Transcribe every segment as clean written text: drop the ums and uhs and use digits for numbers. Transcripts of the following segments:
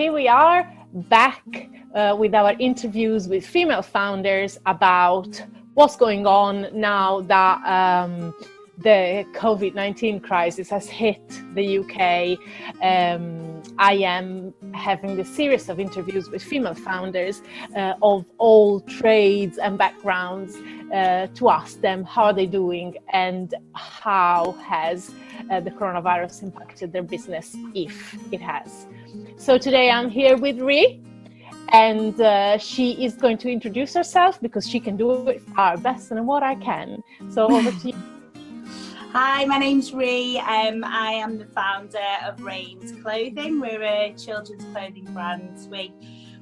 here we are back with our interviews with female founders about what's going on now that the COVID-19 crisis has hit the UK. I am having a series of interviews with female founders of all trades and backgrounds to ask them how they're doing and how has the coronavirus impacted their business, if it has. So today I'm here with Ree, and she is going to introduce herself because she can do it far better than what I can. So over to you. Hi, my name's Ree. I am the founder of Reins Clothing. We're a children's clothing brand.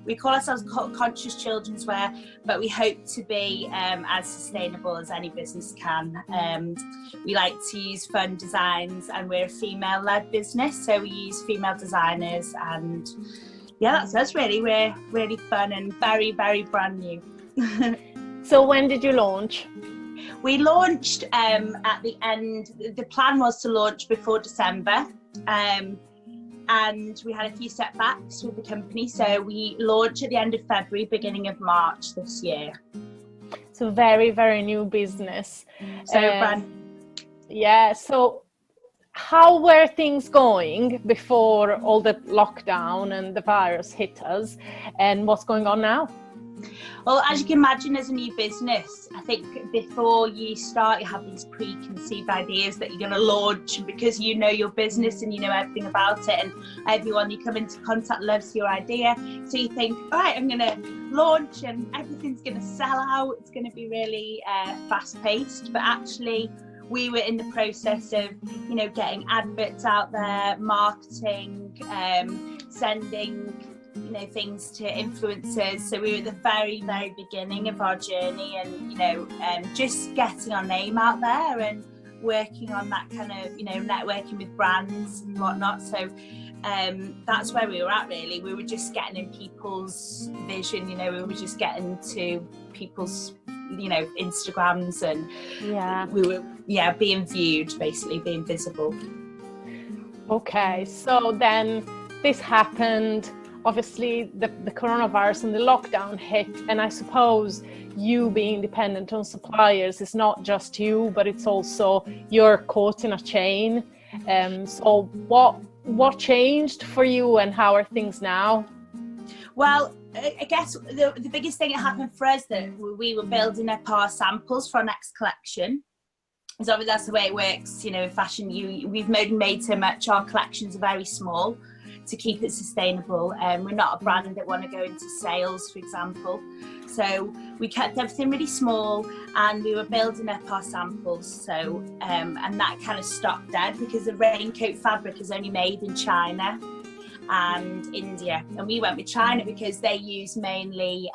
We call ourselves conscious children's wear, but we hope to be as sustainable as any business can. We like to use fun designs, and we're a female-led business, so we use female designers, and yeah, that's us really. We're really fun and very, very brand new. So when did you launch? We launched at the end. The plan was to launch before December, and we had a few setbacks with the company. So we launched at the end of February, beginning of March this year. So very, very new business. So brand. Yeah. So how were things going before all the lockdown and the virus hit us, and what's going on now? Well, as you can imagine, as a new business, I think before you start, you have these preconceived ideas that you're going to launch, because you know your business and you know everything about it, and everyone you come into contact loves your idea. So you think, all right, I'm going to launch and everything's going to sell out. It's going to be really fast-paced. But actually, we were in the process of, getting adverts out there, marketing, sending things to influencers. So we were at the very, very beginning of our journey, and just getting our name out there and working on that kind of networking with brands and whatnot. So that's where we were at really. We were just getting in people's vision, we were just getting to people's Instagrams, and we were being viewed, basically being visible. Okay, so then this happened. Obviously, the coronavirus and the lockdown hit, and I suppose you being dependent on suppliers is not just you, but it's also you're caught in a chain. So what changed for you, and how are things now? Well, I guess the biggest thing that happened for us, that we were building up our samples for our next collection. So that's the way it works, in fashion. We've made so much. Our collections are very small to keep it sustainable. We're not a brand that want to go into sales, for example. So we kept everything really small, and we were building up our samples. So and that kind of stopped dead, because the raincoat fabric is only made in China and India, and we went with China because they use mainly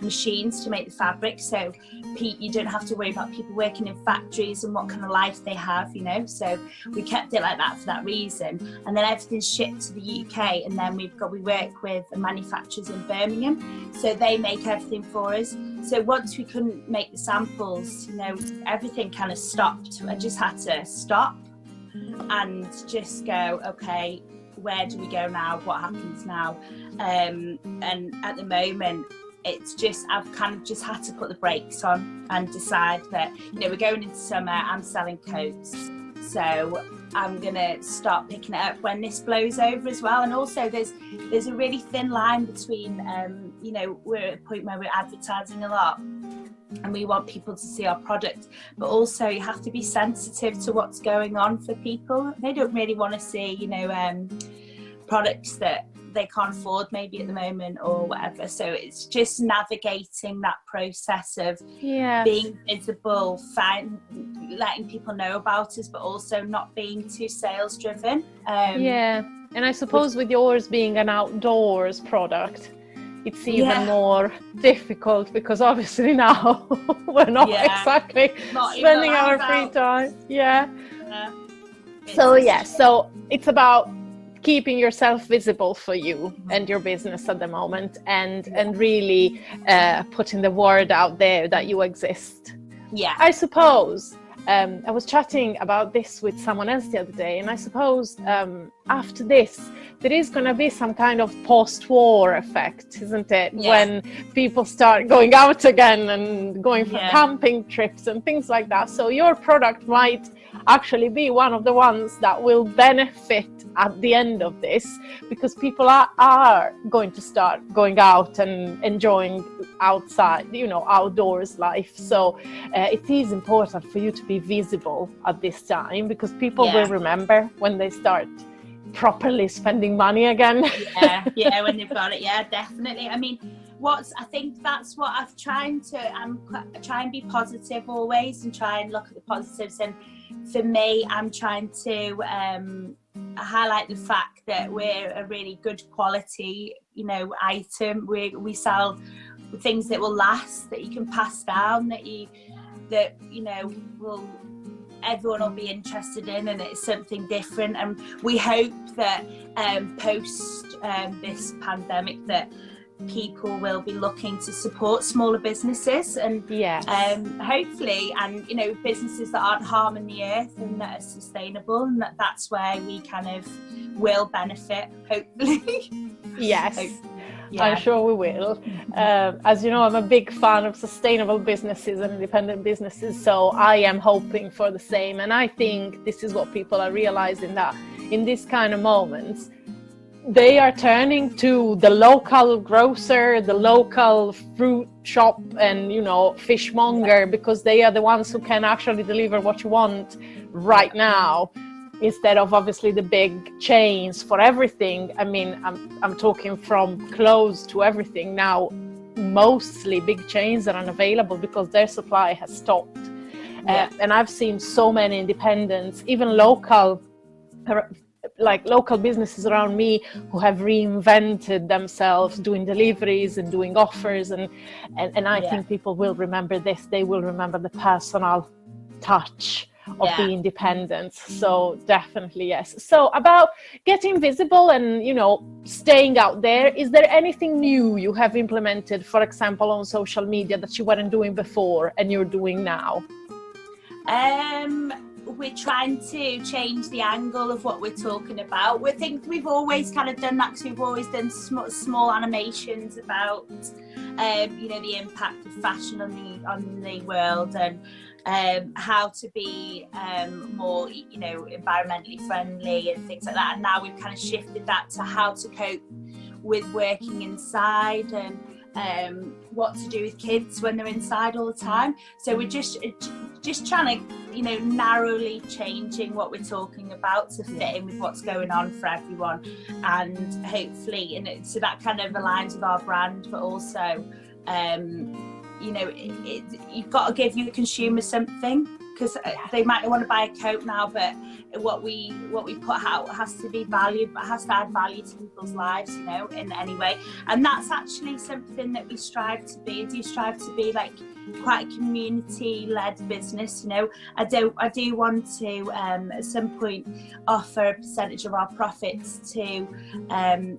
machines to make the fabric, so you don't have to worry about people working in factories and what kind of life they have, so we kept it like that for that reason. And then everything's shipped to the UK, and then we work with the manufacturers in Birmingham, so they make everything for us. So once we couldn't make the samples, everything kind of stopped. I just had to stop and just go, okay, where do we go now? What happens now? And at the moment, it's just, I've kind of just had to put the brakes on and decide that, we're going into summer, I'm selling coats. So I'm going to start picking it up when this blows over as well. And also there's a really thin line between, we're at a point where we're advertising a lot and we want people to see our product, but also you have to be sensitive to what's going on for people. They don't really want to see, products that they can't afford maybe at the moment or whatever. So it's just navigating that process of being visible, letting people know about us, but also not being too sales driven. And I suppose with yours being an outdoors product, it's even more difficult, because obviously now we're not exactly spending our free time. So it's about keeping yourself visible for you and your business at the moment, and really putting the word out there that you exist. I suppose I was chatting about this with someone else the other day, and I suppose after this, there is going to be some kind of post-war effect, isn't it? Yeah. When people start going out again and going for Yeah. camping trips and things like that. So your product might actually be one of the ones that will benefit at the end of this, because people are going to start going out and enjoying outside, outdoors life. So it is important for you to be visible at this time, because people will remember when they start properly spending money again. yeah, when they've got it. Yeah, definitely. I mean, I think that's what I'm trying and be positive always, and try and look at the positives. And for me, I'm trying to highlight the fact that we're a really good quality, item. We sell things that will last, that you can pass down, that will, everyone will be interested in, and it's something different. And we hope that post this pandemic, that people will be looking to support smaller businesses, and hopefully, and businesses that aren't harming the earth and that are sustainable, and that's where we kind of will benefit, hopefully. Yes. Yeah. I'm sure we will. As you know, I'm a big fan of sustainable businesses and independent businesses, so I am hoping for the same. And I think this is what people are realizing, that in this kind of moments, they are turning to the local grocer, the local fruit shop, and fishmonger, because they are the ones who can actually deliver what you want right now, instead of obviously the big chains for everything. I mean, I'm talking from clothes to everything now. Mostly big chains are unavailable because their supply has stopped. And I've seen so many independents, even local businesses around me, who have reinvented themselves, doing deliveries and doing offers, and I think people will remember this. They will remember the personal touch of the independence. So definitely, yes. So about getting visible and staying out there, is there anything new you have implemented, for example, on social media, that you weren't doing before and you're doing now? We're trying to change the angle of what we're talking about. We think we've always kind of done that, because we've always done small animations about the impact of fashion on the world, and how to be more environmentally friendly and things like that. And now we've kind of shifted that to how to cope with working inside, and what to do with kids when they're inside all the time. So we're just trying to narrowly changing what we're talking about to fit in with what's going on for everyone, and hopefully, so that kind of aligns with our brand, but also you've got to give your consumer something, because they might want to buy a coat now, but what we put out has to be valued, but has to add value to people's lives, in any way. And that's actually something that we strive to be. I do strive to be like quite a community-led business. I do want to at some point offer a percentage of our profits to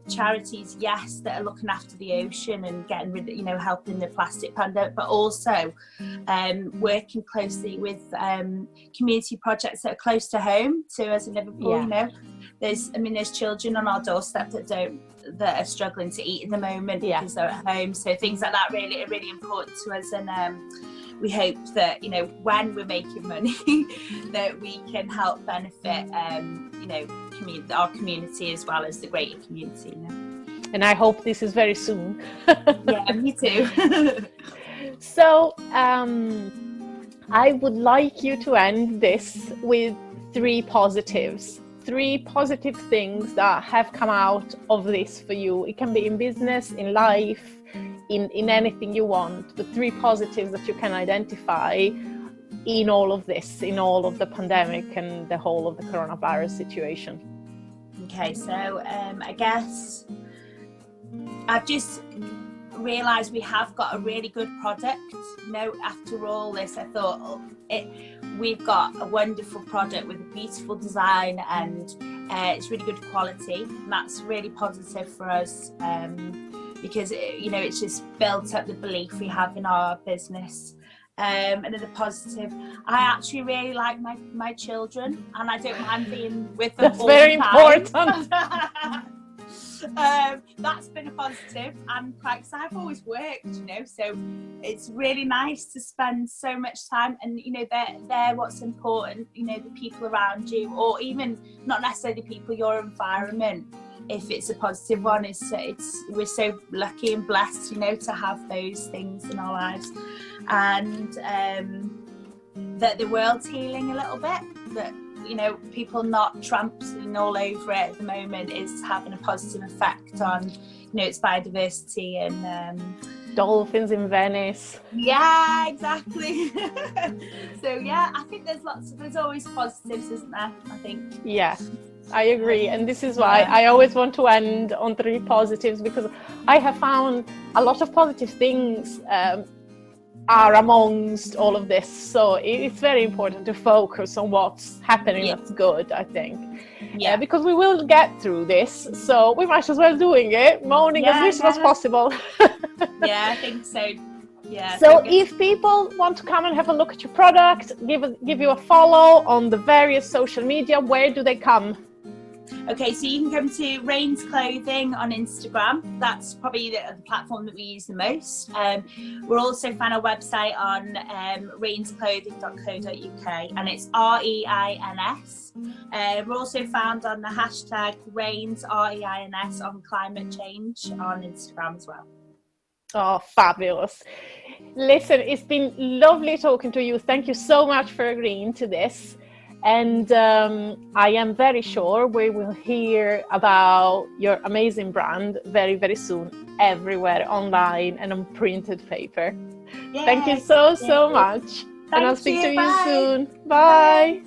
charities, yes, that are looking after the ocean and getting rid of, helping the plastic pandemic, but also working closely with community projects that are close to home to us in Liverpool. There's children on our doorstep that are struggling to eat at the moment because they're at home. So things like that really are really important to us, and we hope that when we're making money that we can help benefit our community as well as the greater community. And I hope this is very soon. Yeah, me too. So I would like you to end this with 3 positives. 3 positive things that have come out of this for you. It can be in business, in life, in anything you want, but 3 positives that you can identify in all of this, in all of the pandemic and the whole of the coronavirus situation. Okay, so I guess I've just realised we have got a really good product. After all this, I thought we've got a wonderful product with a beautiful design, and it's really good quality, and that's really positive for us, because it's just built up the belief we have in our business, Another positive, I actually really like my children, and I don't mind being with them. That's all very the time. Important. That's been a positive, and quite, because I've always worked, so it's really nice to spend so much time, and they're what's important, the people around you, or even not necessarily people, your environment. If it's a positive one, we're so lucky and blessed, to have those things in our lives, and that the world's healing a little bit, that people not trampling all over it at the moment is having a positive effect on its biodiversity and dolphins in Venice. Yeah, exactly. So yeah, I think there's always positives, isn't there? I think. Yeah, I agree, and this is why I always want to end on 3 positives, because I have found a lot of positive things are amongst all of this, so it's very important to focus on what's happening. That's good, I think, because we will get through this, so we might as well doing it, moaning as little as possible. Yeah, I think so. Yeah. So if people want to come and have a look at your product, give you a follow on the various social media, where do they come? Okay, so you can come to Reins Clothing on Instagram. That's probably the platform that we use the most. We'll also find our website on reinsclothing.co.uk, and it's REINS. We're also found on the hashtag Reins, REINS, on climate change on Instagram as well. Oh, fabulous. Listen, it's been lovely talking to you. Thank you so much for agreeing to this. And I am very sure we will hear about your amazing brand very, very soon, everywhere, online and on printed paper. Yay. Thank you so much. And I'll speak to you soon. Bye.